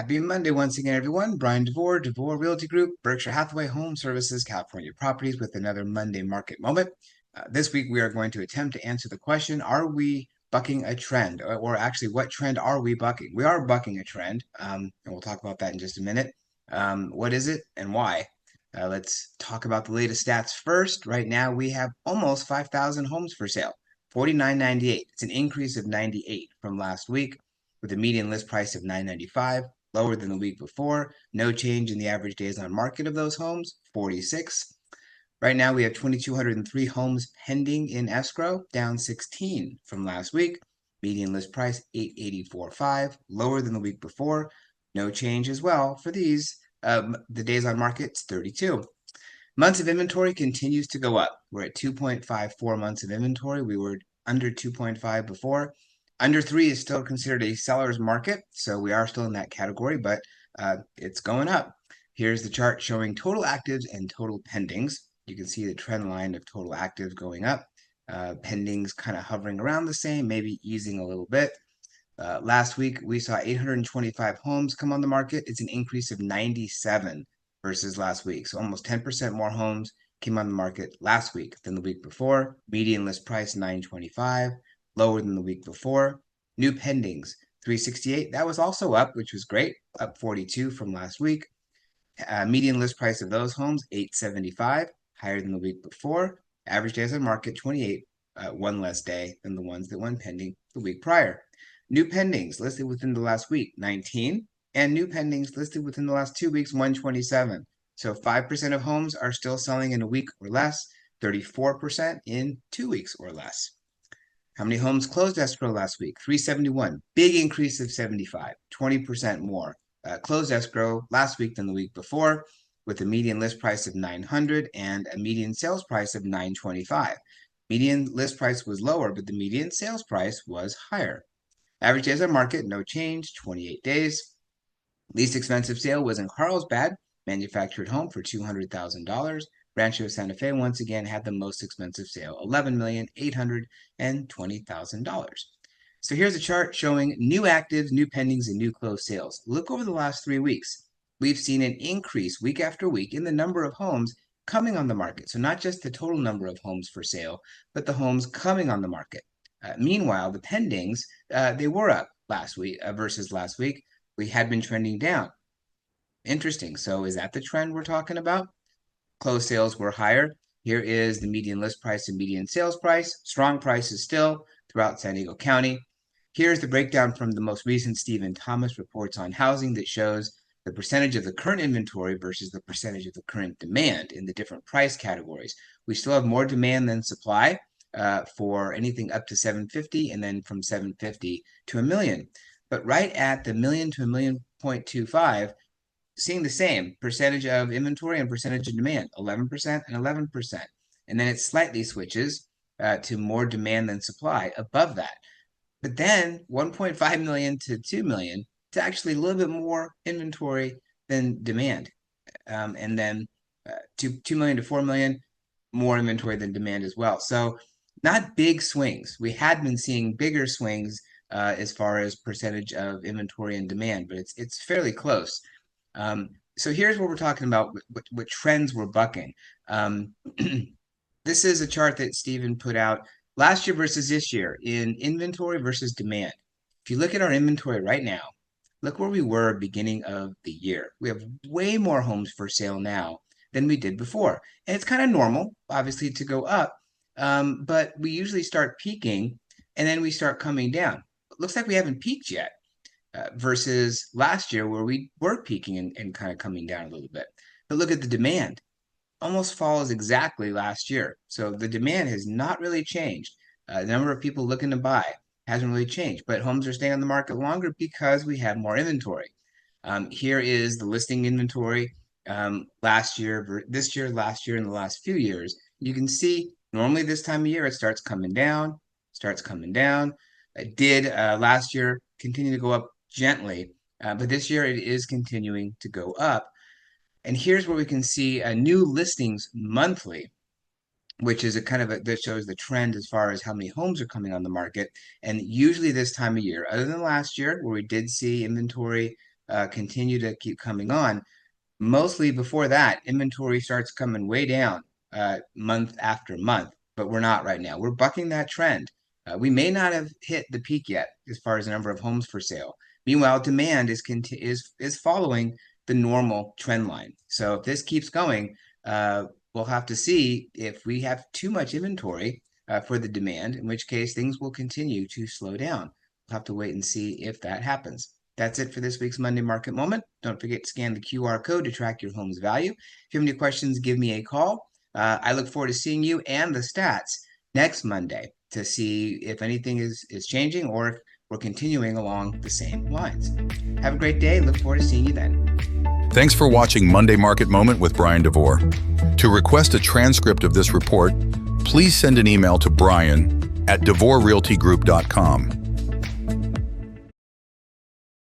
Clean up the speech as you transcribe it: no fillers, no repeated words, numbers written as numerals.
Happy Monday once again, everyone. Bryan Devore, Devore Realty Group, Berkshire Hathaway, HomeServices, California Properties with another Monday market moment. This week, we are going to attempt to answer the question, are we bucking a trend? Or actually, what trend are we bucking? We are bucking a trend, and we'll talk about that in just a minute. What is it and why? Let's talk about the latest stats first. Right now, we have almost 5,000 homes for sale, 49.98. It's an increase of 98 from last week, with a median list price of $995, lower than the week before. No change in the average days on market of those homes, 46. Right now, we have 2,203 homes pending in escrow, down 16 from last week. Median list price, $884.5, lower than the week before. No change as well for these. The days on market, 32. Months of inventory continues to go up. We're at 2.54 months of inventory. We were under 2.5 before. Under 3 is still considered a seller's market, so we are still in that category, but it's going up. Here's the chart showing total actives and total pendings. You can see the trend line of total actives going up. Pendings kind of hovering around the same, maybe easing a little bit. Last week, we saw 825 homes come on the market. It's an increase of 97 versus last week. So almost 10% more homes came on the market last week than the week before. Median list price, $925, lower than the week before. New pendings, 368. That was also up, which was great, up 42 from last week. Median list price of those homes, $875, higher than the week before. Average days on market, 28, one less day than the ones that went pending the week prior. New pendings listed within the last week, 19, and new pendings listed within the last 2 weeks, 127. So 5% of homes are still selling in a week or less, 34% in 2 weeks or less. How many homes closed escrow last week? 371, big increase of 75, 20% more. Closed escrow last week than the week before, with a median list price of 900 and a median sales price of 925. Median list price was lower, but the median sales price was higher. Average days on market, no change, 28 days. Least expensive sale was in Carlsbad, manufactured home for $200,000. Rancho Santa Fe once again had the most expensive sale, $11,820,000. So here's a chart showing new actives, new pendings, and new closed sales. Look over the last 3 weeks. We've seen an increase week after week in the number of homes coming on the market. So not just the total number of homes for sale, but the homes coming on the market. Meanwhile, the pendings, they were up last week versus last week. We had been trending down. Interesting. So is that the trend we're talking about? Closed sales were higher. Here is the median list price and median sales price. Strong prices still throughout San Diego County. Here's the breakdown from the most recent Stephen Thomas reports on housing that shows the percentage of the current inventory versus the percentage of the current demand in the different price categories. We still have more demand than supply for anything up to 750, and then from 750 to $1 million. But right at the $1 million to $1.25 million, seeing the same percentage of inventory and percentage of demand, 11% and 11%. And then it slightly switches to more demand than supply above that. But then 1.5 million to 2 million, it's actually a little bit more inventory than demand. And then 2 million to 4 million, more inventory than demand as well. So not big swings. We had been seeing bigger swings as far as percentage of inventory and demand, but it's fairly close. So here's what we're talking about, what trends we're bucking. This is a chart that Stephen put out last year versus this year in inventory versus demand. If you look at our inventory right now, look where we were beginning of the year. We have way more homes for sale now than we did before. And it's kind of normal, obviously, to go up, but we usually start peaking and then we start coming down. It looks like we haven't peaked yet. Versus last year where we were peaking and kind of coming down a little bit. But look at the demand. Almost follows exactly last year. So the demand has not really changed. The number of people looking to buy hasn't really changed, but homes are staying on the market longer because we have more inventory. Here is the listing inventory last year, this year, last year, and the last few years. You can see normally this time of year it starts coming down. It did last year continue to go up gently, but this year it is continuing to go up. And here's where we can see new listings monthly, which is that shows the trend as far as how many homes are coming on the market. And usually this time of year, other than last year where we did see inventory continue to keep coming on. Mostly before that, inventory starts coming way down month after month, but we're not right now. We're bucking that trend. We may not have hit the peak yet as far as the number of homes for sale. Meanwhile, demand is following the normal trend line. So if this keeps going, we'll have to see if we have too much inventory for the demand, in which case things will continue to slow down. We'll have to wait and see if that happens. That's it for this week's Monday Market Moment. Don't forget to scan the QR code to track your home's value. If you have any questions, give me a call. I look forward to seeing you and the stats next Monday to see if anything is changing or if we're continuing along the same lines. Have a great day. Look forward to seeing you then. Thanks for watching Monday Market Moment with Bryan Devore. To request a transcript of this report, please send an email to Bryan@DevoreRealtyGroup.com.